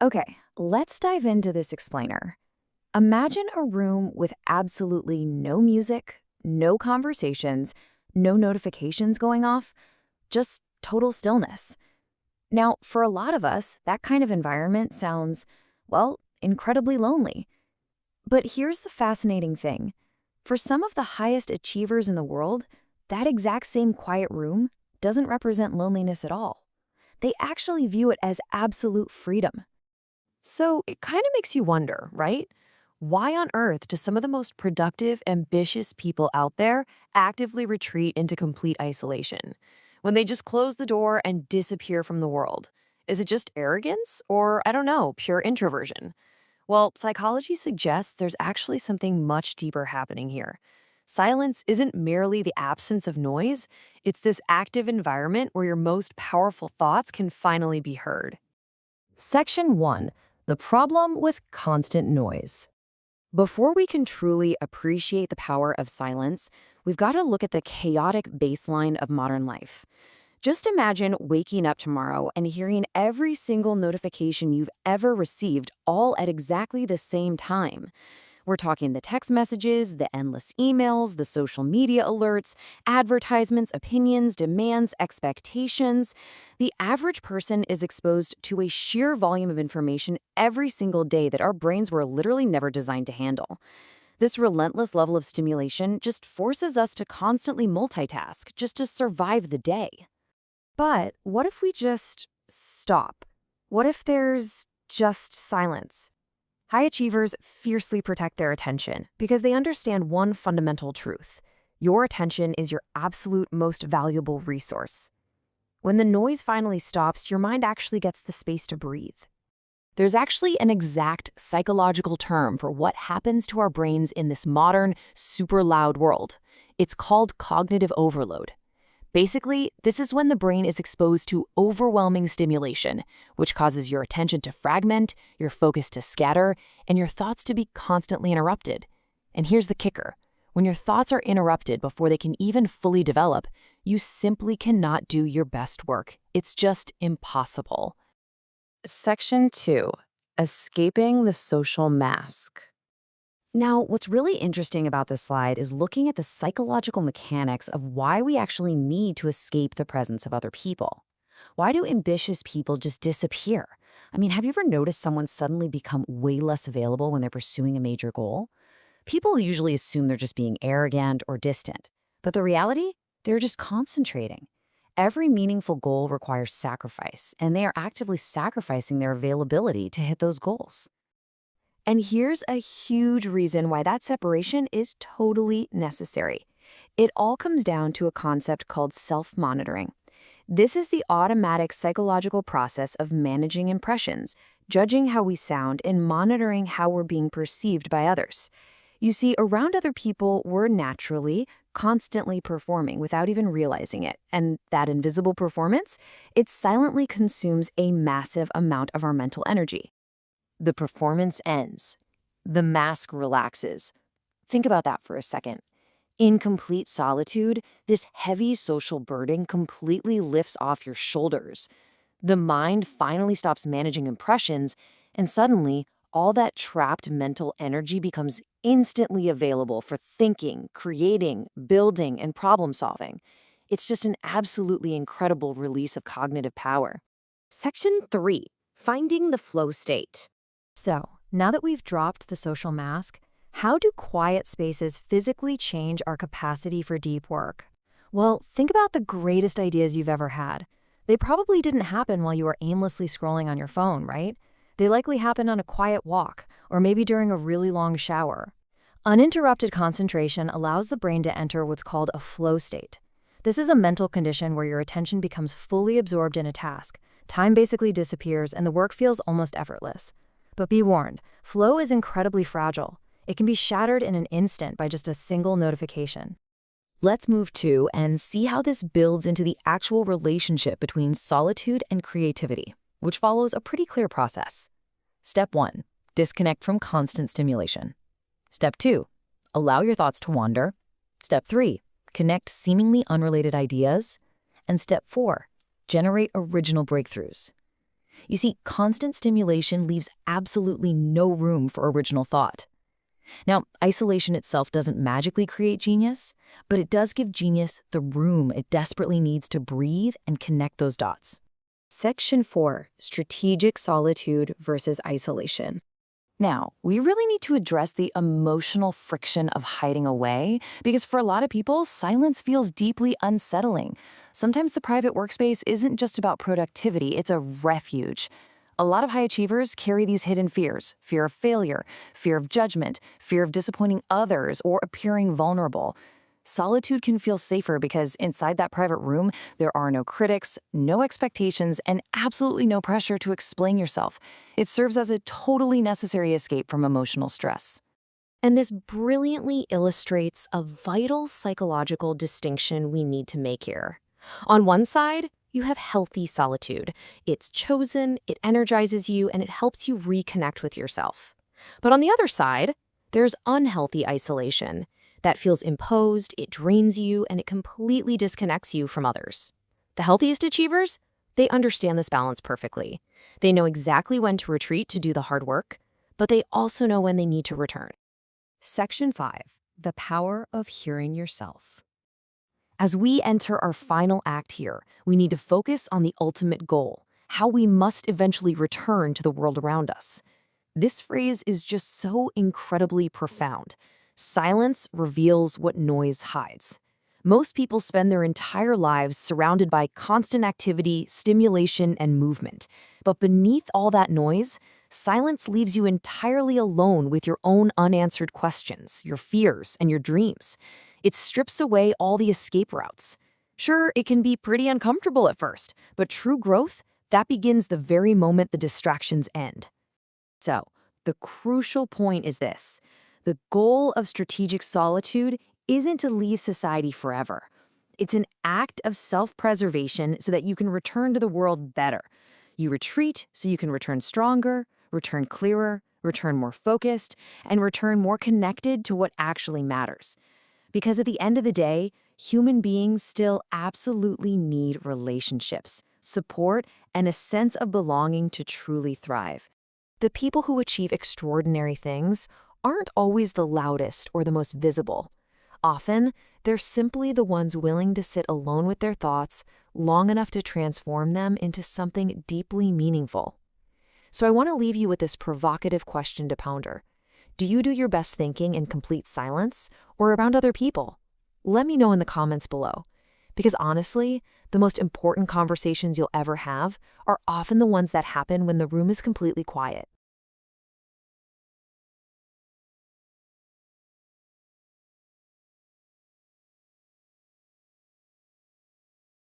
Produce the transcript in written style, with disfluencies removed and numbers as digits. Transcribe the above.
Okay, let's dive into this explainer. Imagine a room with absolutely no music, no conversations, no notifications going off, just total stillness. Now, for a lot of us, that kind of environment sounds, well, incredibly lonely. But here's the fascinating thing. For some of the highest achievers in the world, that exact same quiet room doesn't represent loneliness at all. They actually view it as absolute freedom. So it kind of makes you wonder, right? Why on earth do some of the most productive, ambitious people out there actively retreat into complete isolation when they just close the door and disappear from the world? Is it just arrogance or, I don't know, pure introversion? Well, psychology suggests there's actually something much deeper happening here. Silence isn't merely the absence of noise, it's this active environment where your most powerful thoughts can finally be heard. Section 1. The problem with constant noise. Before we can truly appreciate the power of silence, we've got to look at the chaotic baseline of modern life. Just imagine waking up tomorrow and hearing every single notification you've ever received all at exactly the same time. We're talking the text messages, the endless emails, the social media alerts, advertisements, opinions, demands, expectations. The average person is exposed to a sheer volume of information every single day that our brains were literally never designed to handle. This relentless level of stimulation just forces us to constantly multitask just to survive the day. But what if we just stop? What if there's just silence? High achievers fiercely protect their attention because they understand one fundamental truth. Your attention is your absolute most valuable resource. When the noise finally stops, your mind actually gets the space to breathe. There's actually an exact psychological term for what happens to our brains in this modern, super loud world. It's called cognitive overload. Basically, this is when the brain is exposed to overwhelming stimulation, which causes your attention to fragment, your focus to scatter, and your thoughts to be constantly interrupted. And here's the kicker. When your thoughts are interrupted before they can even fully develop, you simply cannot do your best work. It's just impossible. Section 2. Escaping the social mask. Now, what's really interesting about this slide is looking at the psychological mechanics of why we actually need to escape the presence of other people. Why do ambitious people just disappear? I mean, have you ever noticed someone suddenly become way less available when they're pursuing a major goal? People usually assume they're just being arrogant or distant, but the reality? They're just concentrating. Every meaningful goal requires sacrifice, and they are actively sacrificing their availability to hit those goals. And here's a huge reason why that separation is totally necessary. It all comes down to a concept called self-monitoring. This is the automatic psychological process of managing impressions, judging how we sound, and monitoring how we're being perceived by others. You see, around other people, we're naturally, constantly performing without even realizing it. And that invisible performance, it silently consumes a massive amount of our mental energy. The performance ends. The mask relaxes. Think about that for a second. In complete solitude, this heavy social burden completely lifts off your shoulders. The mind finally stops managing impressions, and suddenly, all that trapped mental energy becomes instantly available for thinking, creating, building, and problem solving. It's just an absolutely incredible release of cognitive power. Section 3. Finding the flow state. So, now that we've dropped the social mask, how do quiet spaces physically change our capacity for deep work? Well, think about the greatest ideas you've ever had. They probably didn't happen while you were aimlessly scrolling on your phone, right? They likely happened on a quiet walk, or maybe during a really long shower. Uninterrupted concentration allows the brain to enter what's called a flow state. This is a mental condition where your attention becomes fully absorbed in a task. Time basically disappears, and the work feels almost effortless. But be warned, flow is incredibly fragile. It can be shattered in an instant by just a single notification. Let's move to and see how this builds into the actual relationship between solitude and creativity, which follows a pretty clear process. Step 1. Disconnect from constant stimulation. Step 2. Allow your thoughts to wander. Step 3. Connect seemingly unrelated ideas. And Step 4. Generate original breakthroughs. You see, constant stimulation leaves absolutely no room for original thought. Now, isolation itself doesn't magically create genius, but it does give genius the room it desperately needs to breathe and connect those dots. Section 4, Strategic Solitude versus Isolation. Now, we really need to address the emotional friction of hiding away, because for a lot of people, silence feels deeply unsettling. Sometimes the private workspace isn't just about productivity, it's a refuge. A lot of high achievers carry these hidden fears: fear of failure, fear of judgment, fear of disappointing others, or appearing vulnerable. Solitude can feel safer because inside that private room, there are no critics, no expectations, and absolutely no pressure to explain yourself. It serves as a totally necessary escape from emotional stress. And this brilliantly illustrates a vital psychological distinction we need to make here. On one side, you have healthy solitude. It's chosen, it energizes you, and it helps you reconnect with yourself. But on the other side, there's unhealthy isolation. That feels imposed, it drains you, and it completely disconnects you from others. The healthiest achievers, they understand this balance perfectly. They know exactly when to retreat to do the hard work, but they also know when they need to return. Section 5, The Power of Hearing Yourself. As we enter our final act here, we need to focus on the ultimate goal: how we must eventually return to the world around us. This phrase is just so incredibly profound. Silence reveals what noise hides. Most people spend their entire lives surrounded by constant activity, stimulation, and movement. But beneath all that noise, silence leaves you entirely alone with your own unanswered questions, your fears, and your dreams. It strips away all the escape routes. Sure, it can be pretty uncomfortable at first, but true growth, that begins the very moment the distractions end. So, the crucial point is this: the goal of strategic solitude isn't to leave society forever. It's an act of self-preservation so that you can return to the world better. You retreat so you can return stronger, return clearer, return more focused, and return more connected to what actually matters. Because at the end of the day, human beings still absolutely need relationships, support, and a sense of belonging to truly thrive. The people who achieve extraordinary things aren't always the loudest or the most visible. Often, they're simply the ones willing to sit alone with their thoughts long enough to transform them into something deeply meaningful. So I want to leave you with this provocative question to ponder. Do you do your best thinking in complete silence or around other people? Let me know in the comments below. Because honestly, the most important conversations you'll ever have are often the ones that happen when the room is completely quiet.